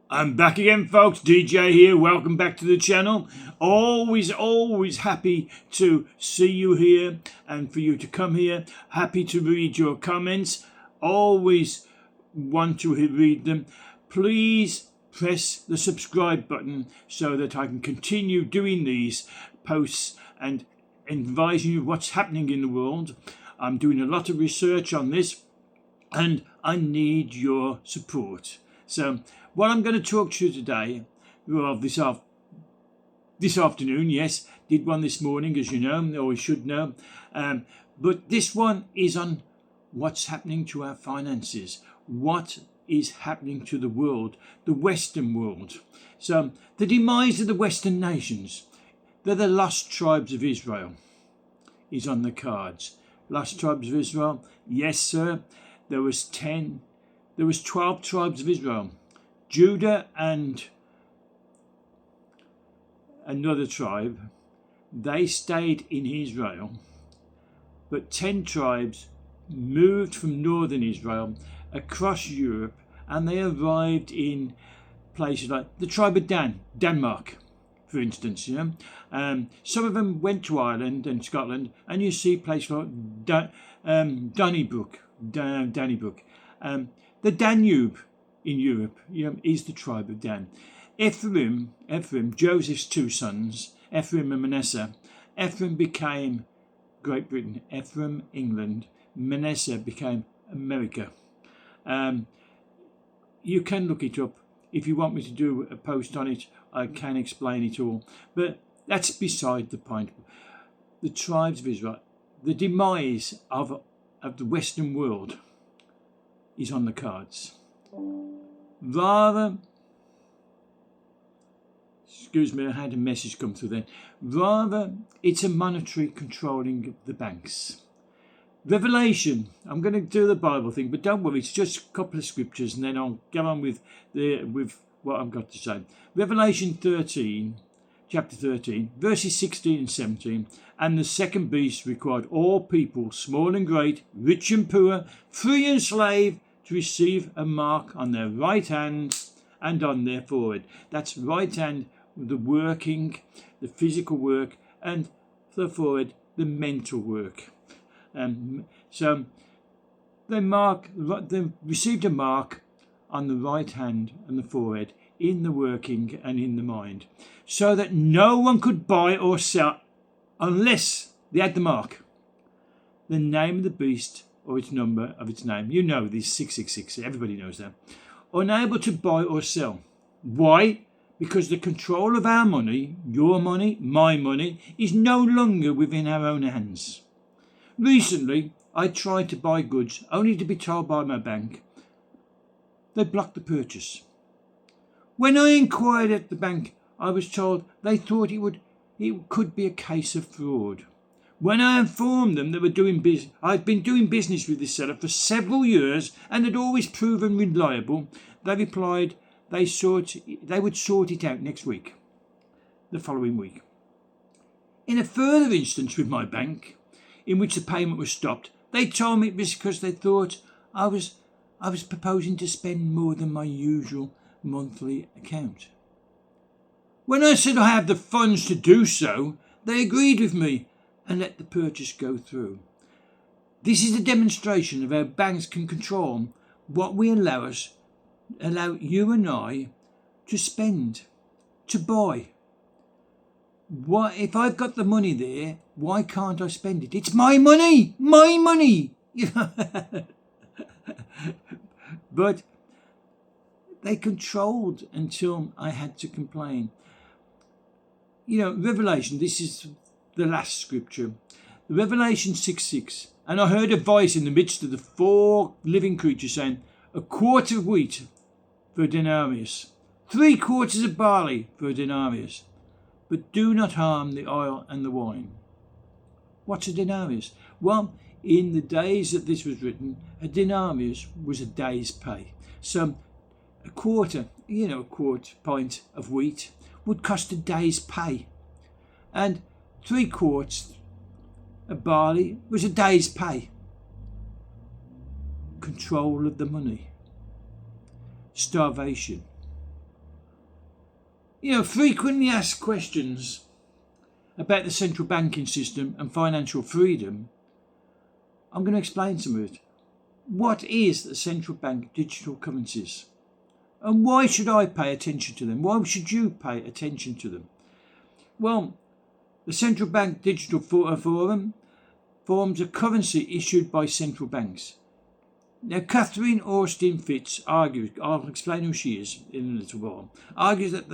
I'm back again, folks. DJ here. Welcome back to the channel. Always happy to see you here and for you to come here. Happy to read your comments. Always want to read them. Please press the subscribe button so that I can continue doing these posts and advising you what's happening in the world. I'm doing a lot of research on this and I need your support. So what I'm going to talk to you today, well, this afternoon, yes, did one this morning, as you know, or you should know, but this one is on what's happening to our finances, what is happening to the world, the Western world. So the demise of the Western nations, they're the lost tribes of Israel, is on the cards. Lost tribes of Israel, yes, sir. There was 12 tribes of Israel. Judah and another tribe, they stayed in Israel, but 10 tribes moved from northern Israel across Europe, and they arrived in places like the tribe of Denmark, for instance. Some of them went to Ireland and Scotland, and you see places like Donnybrook. The Danube in Europe is the tribe of Dan. Ephraim, Joseph's two sons, Ephraim and Manasseh. Ephraim became Great Britain, Ephraim England, Manasseh became America. You can look it up. If you want me to do a post on it, I can explain it all. But that's beside the point. The tribes of Israel, the demise of the Western world is on the cards. Excuse me, I had a message come through then. Rather, it's a monetary controlling of the banks. Revelation, I'm going to do the Bible thing, but don't worry, it's just a couple of scriptures and then I'll go on with what I've got to say. Revelation 13, chapter 13, verses 16 and 17. And the second beast required all people, small and great, rich and poor, free and slave, to receive a mark on their right hand and on their forehead. That's right hand, the working, the physical work, and the forehead, the mental work. So they received a mark on the right hand and the forehead, in the working and in the mind, so that no one could buy or sell unless they had the mark, the name of the beast, or its number of its name. You know this, 666, everybody knows that. Unable to buy or sell. Why? Because the control of our money, your money, my money, is no longer within our own hands. Recently, I tried to buy goods only to be told by my bank they blocked the purchase. When I inquired at the bank, I was told they thought it could be a case of fraud. When I informed them I'd been doing business with this seller for several years and had always proven reliable, they replied they would sort it out next week, the following week. In a further instance with my bank, in which the payment was stopped, they told me it was because they thought I was proposing to spend more than my usual monthly account. When I said I have the funds to do so, they agreed with me and let the purchase go through. This is a demonstration of how banks can control what we allow you and I to spend, to buy. Why, if I've got the money there, why can't I spend it? It's my money, my money. But they controlled until I had to complain. Revelation, this is the last scripture, Revelation 6:6. And I heard a voice in the midst of the four living creatures saying, a quart of wheat for a denarius, 3 quarters of barley for a denarius, but do not harm the oil and the wine. What's a denarius? Well, in the days that this was written, a denarius was a day's pay. So a quart pint of wheat would cost a day's pay. And 3 quarts of barley was a day's pay. Control of the money. Starvation. Frequently asked questions about the central banking system and financial freedom. I'm going to explain some of it. What is the central bank digital currencies? And why should I pay attention to them? Why should you pay attention to them? Well, the central bank digital forum forms a currency issued by central banks. Now, Catherine Austin Fitts argues, I'll explain who she is in a little while, argues that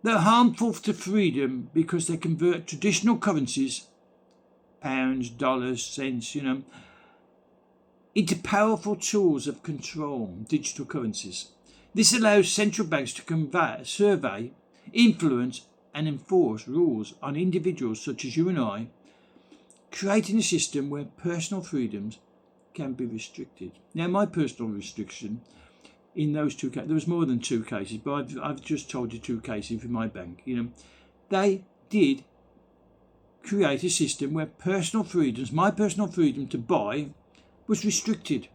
they're harmful to freedom because they convert traditional currencies, pounds, dollars, cents, into powerful tools of control, digital currencies. This allows central banks to survey, influence and enforce rules on individuals such as you and I, creating a system where personal freedoms can be restricted. Now, my personal restriction in those two cases, there was more than two cases, but I've just told you two cases for my bank. They did create a system where personal freedoms, my personal freedom to buy, was restricted.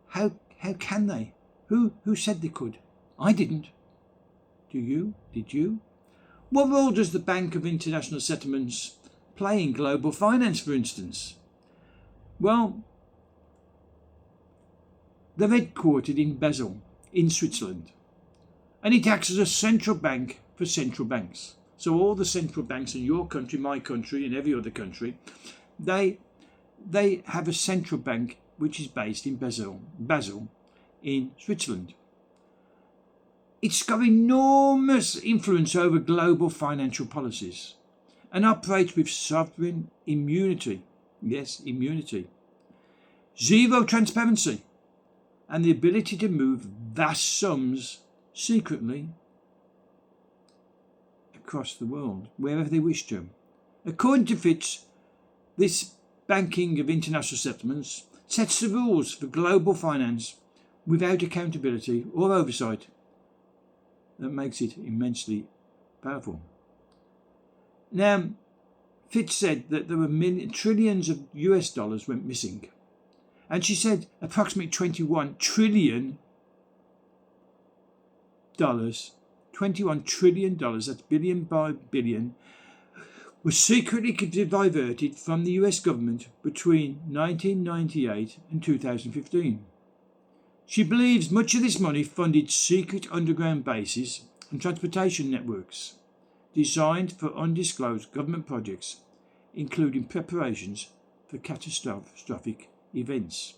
How can they? Who said they could? I didn't. Do you? Did you? What role does the Bank of International Settlements play in global finance, for instance? Well, they're headquartered in Basel, in Switzerland, and it acts as a central bank for central banks. So all the central banks in your country, my country, and every other country, they have a central bank which is based in Basel in Switzerland. It's got enormous influence over global financial policies and operates with sovereign immunity. Yes, immunity. Zero transparency and the ability to move vast sums secretly across the world, wherever they wish to. According to Fitch, this Banking of International Settlements sets the rules for global finance without accountability or oversight. That makes it immensely powerful. Now, Fitch said that there were trillions of US dollars went missing. And she said approximately $21 trillion, $21 trillion, that's billion by billion, was secretly diverted from the US government between 1998 and 2015. She believes much of this money funded secret underground bases and transportation networks designed for undisclosed government projects, including preparations for catastrophic events.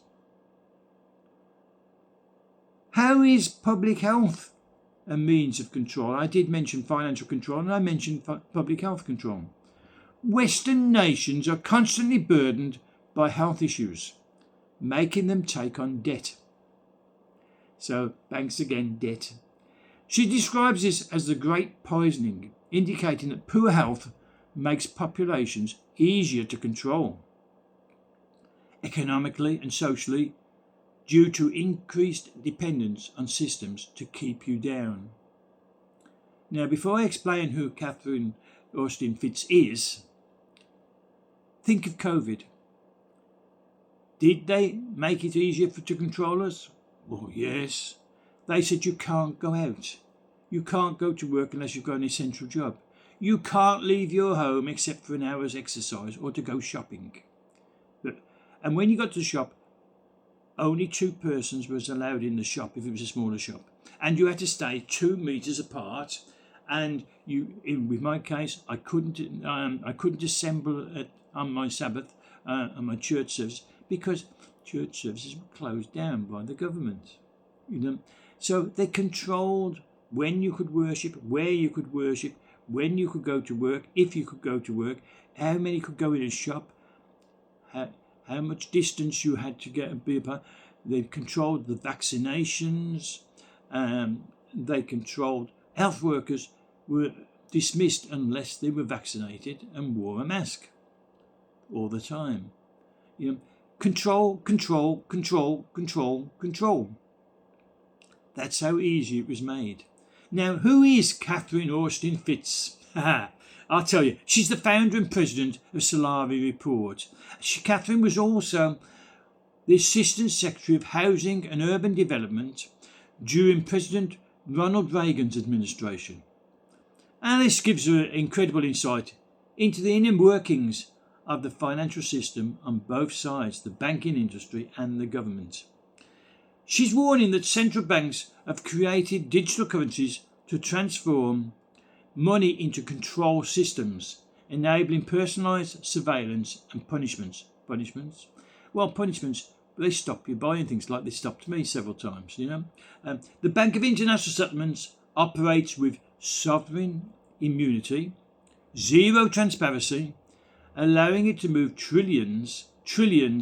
How is public health a means of control? I did mention financial control and I mentioned public health control. Western nations are constantly burdened by health issues, making them take on debt. So, banks again, debt. She describes this as the great poisoning, indicating that poor health makes populations easier to control, economically and socially, due to increased dependence on systems to keep you down. Now, before I explain who Catherine Austin Fitts is, think of COVID. Did they make it easier to control us? Well, yes. They said you can't go out. You can't go to work unless you've got an essential job. You can't leave your home except for an hour's exercise or to go shopping. And when you got to the shop, only 2 persons was allowed in the shop if it was a smaller shop. And you had to stay 2 meters apart. And with my case, I couldn't assemble on my Sabbath, on my church service, because church services were closed down by the government. So they controlled when you could worship, where you could worship, when you could go to work, if you could go to work, how many could go in a shop, how much distance you had to get and be apart. They controlled the vaccinations. They controlled health workers were dismissed unless they were vaccinated and wore a mask all the time. Control. That's how easy it was made. Now, who is Catherine Austin Fitts? I'll tell you, she's the founder and president of Solari Report. Catherine was also the Assistant Secretary of Housing and Urban Development during President Ronald Reagan's administration. And this gives her incredible insight into the inner workings of the financial system on both sides, the banking industry and the government. She's warning that central banks have created digital currencies to transform money into control systems, enabling personalised surveillance and punishments. Punishments, they stop you buying things, like they stopped me several times, The Bank of International Settlements operates with sovereign immunity, zero transparency, allowing it to move trillions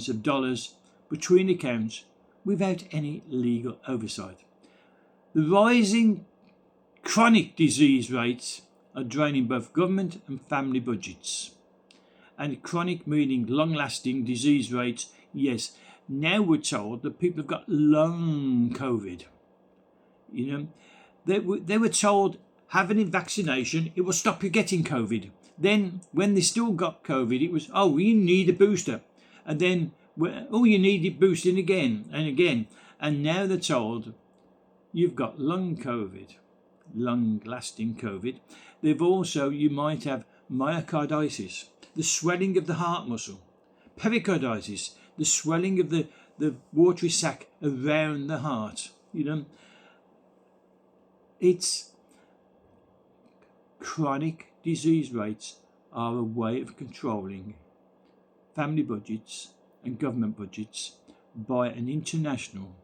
of dollars between accounts without any legal oversight. The rising chronic disease rates are draining both government and family budgets. And chronic meaning long-lasting disease rates, yes. Now we're told that people have got long COVID. They were told having a vaccination, it will stop you getting COVID. Then when they still got COVID, it was, you need a booster. And then, you need it boosting again and again. And now they're told you've got long COVID, long-lasting COVID. You might have myocarditis, the swelling of the heart muscle, pericarditis, the swelling of the watery sac around the heart. It's chronic disease rates are a way of controlling family budgets and government budgets by an international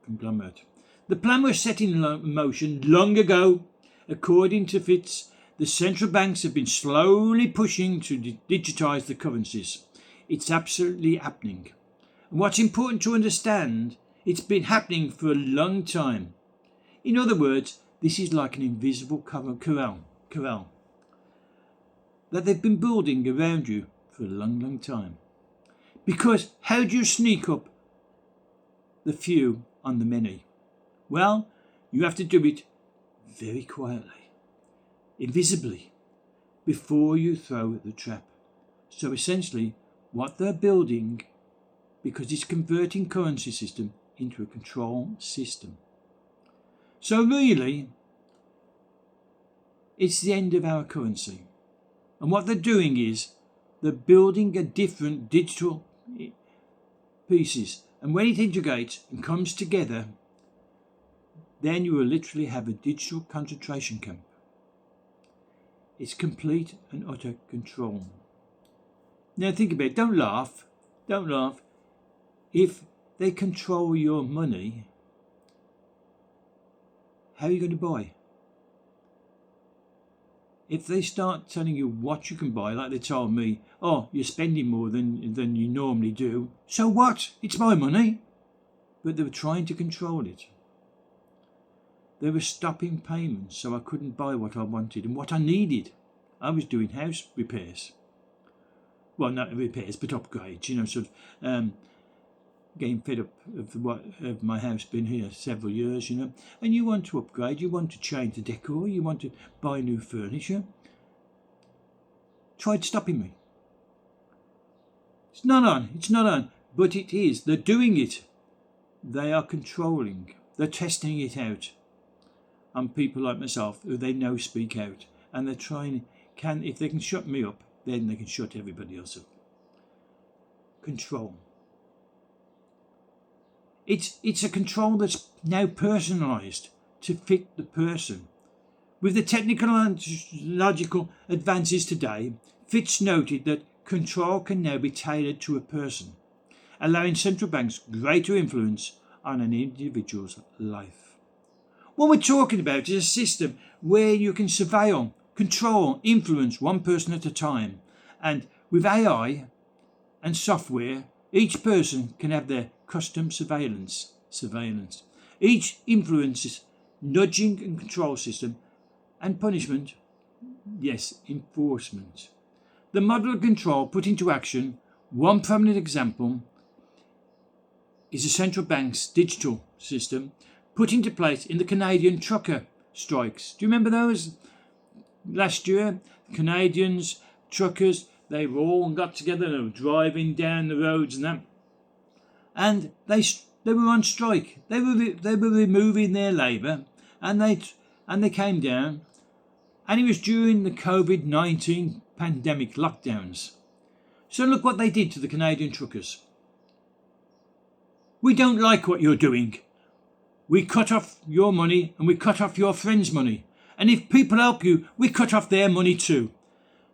conglomerate. The plan was set in motion long ago. According to Fitz, the central banks have been slowly pushing to digitise the currencies. It's absolutely happening. And what's important to understand, it's been happening for a long time. In other words, this is like an invisible corral that they've been building around you for a long time. Because how do you sneak up the few on the many? Well, you have to do it very quietly, invisibly, before you throw the trap. So essentially, what they're building, because it's converting currency system into a control system. So really, it's the end of our currency. And what they're doing is they're building a different digital pieces. And when it integrates and comes together, then you will literally have a digital concentration camp. It's complete and utter control. Now think about it. Don't laugh. If they control your money, how are you going to buy? If they start telling you what you can buy, like they told me, you're spending more than you normally do, so what? It's my money. But they were trying to control it. They were stopping payments so I couldn't buy what I wanted and what I needed. I was doing house repairs. Well, not repairs, but upgrades, getting fed up of my house being here several years, and you want to upgrade, you want to change the decor, you want to buy new furniture. Tried stopping me. It's not on, but it is. They're doing it. They are controlling. They're testing it out on people like myself who they know speak out, and they're trying. If they can shut me up, then they can shut everybody else up. Control. It's a control that's now personalised to fit the person. With the technological advances today, Fitz noted that control can now be tailored to a person, allowing central banks greater influence on an individual's life. What we're talking about is a system where you can surveil, control, influence one person at a time. And with AI and software, each person can have their custom surveillance. Each influences nudging and control system, and punishment, yes, enforcement. The model of control put into action, one prominent example, is the central bank's digital system put into place in the Canadian trucker strikes. Do you remember those? Last year, Canadians, truckers, they were all got together, they were driving down the roads and that. And they They were on strike. They were removing their labour, and they came down. And it was during the COVID-19 pandemic lockdowns. So look what they did to the Canadian truckers. We don't like what you're doing. We cut off your money and we cut off your friends' money. And if people help you, we cut off their money too.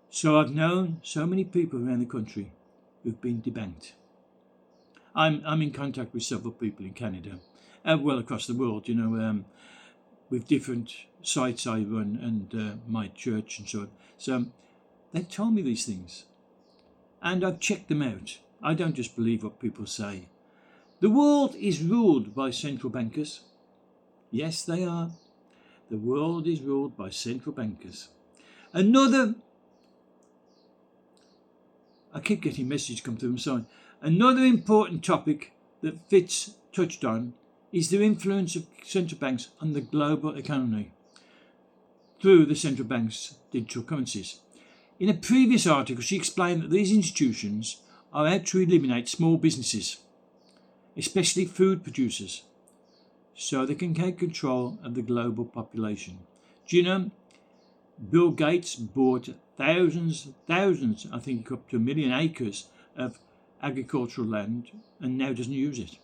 So I've known so many people around the country who've been debanked. I'm in contact with several people in Canada, well across the world, with different sites I run and my church and so on. So they've told me these things, and I've checked them out. I don't just believe what people say. The world is ruled by central bankers. Yes, they are. The world is ruled by central bankers. I keep getting messages come through, I'm sorry. Another important topic that Fitz touched on is the influence of central banks on the global economy through the central bank's digital currencies. In a previous article, she explained that these institutions are out to eliminate small businesses, especially food producers, so they can take control of the global population. Do you know, Bill Gates bought thousands, I think up to 1 million acres of agricultural land and now doesn't use it.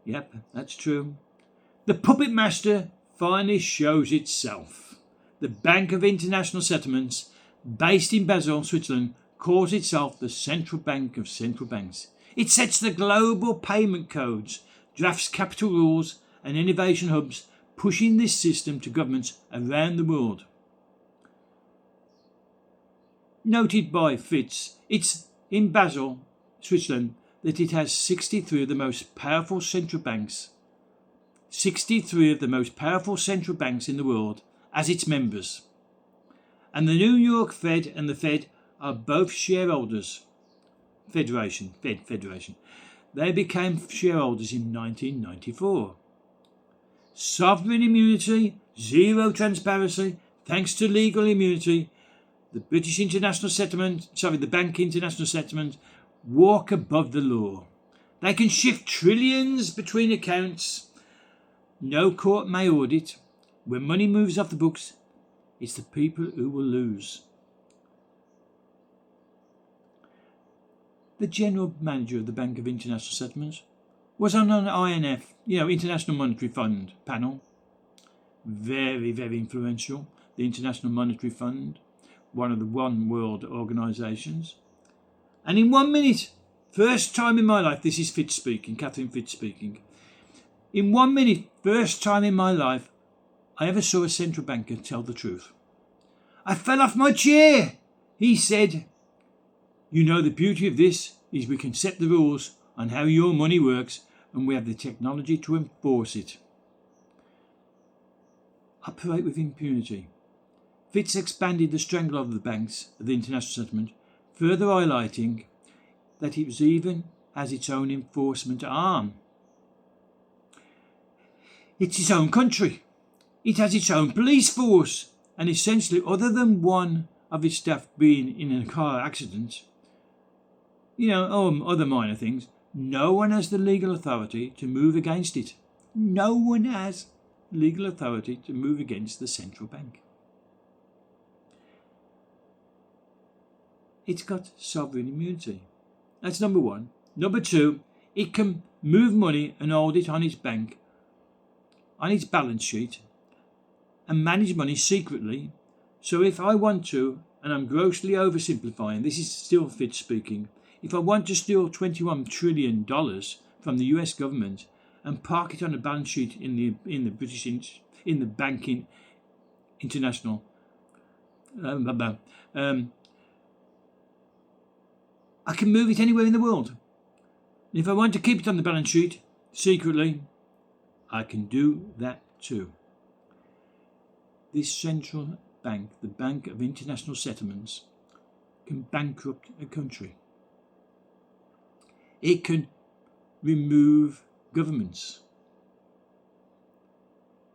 Yep, that's true. The puppet master finally shows itself. The Bank of International Settlements, based in Basel, Switzerland, calls itself the central bank of central banks. It sets the global payment codes, drafts capital rules and innovation hubs, pushing this system to governments around the world. Noted by Fitz, it's in Basel, Switzerland, that it has 63 of the most powerful central banks. 63 of the most powerful central banks in the world as its members. And the New York Fed and the Fed are both shareholders. Federation. They became shareholders in 1994. Sovereign immunity, zero transparency, thanks to legal immunity, the Bank International Settlement walk above the law. They can shift trillions between accounts. No court may audit. When money moves off the books, it's the people who will lose. The general manager of the Bank of International Settlements was on an IMF, International Monetary Fund panel. Very, very influential. The International Monetary Fund, one of the One World organisations. And in 1 minute, first time in my life, this is Fitz speaking, Catherine Fitz speaking. In 1 minute, first time in my life, I ever saw a central banker tell the truth. I fell off my chair. He said, the beauty of this is we can set the rules on how your money works and we have the technology to enforce it. Operate with impunity. Fitz expanded the stranglehold of the banks of the International Settlement, further highlighting that it even has its own enforcement arm. It's its own country. It has its own police force, and essentially, other than one of its staff being in a car accident, other minor things, no one has the legal authority to move against it. No one has legal authority to move against the central bank. It's got sovereign immunity. That's number one. Number two, it can move money and hold it on its bank, on its balance sheet, and manage money secretly. So if I want to, and I'm grossly oversimplifying, this is still Fitz speaking, if I want to steal $21 trillion from the US government and park it on a balance sheet in the banking international, I can move it anywhere in the world. And if I want to keep it on the balance sheet secretly, I can do that too. This central bank, the Bank of International Settlements, can bankrupt a country. It can remove governments.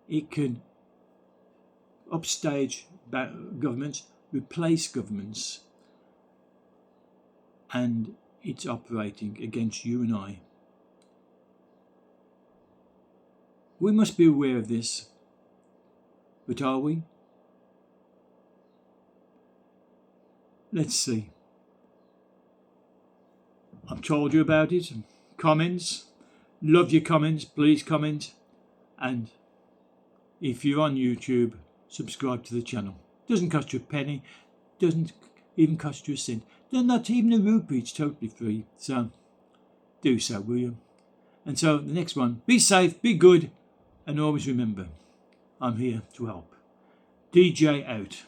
It can upstage governments, replace governments, and it's operating against you and I. We must be aware of this. But are we? Let's see. I've told you about it. Comments. Love your comments. Please comment. And if you're on YouTube, subscribe to the channel. Doesn't cost you a penny. Doesn't even cost you a cent. Not even a rupee. It's totally free. So do so, will you? And so the next one. Be safe. Be good. And always remember, I'm here to help. DJ out.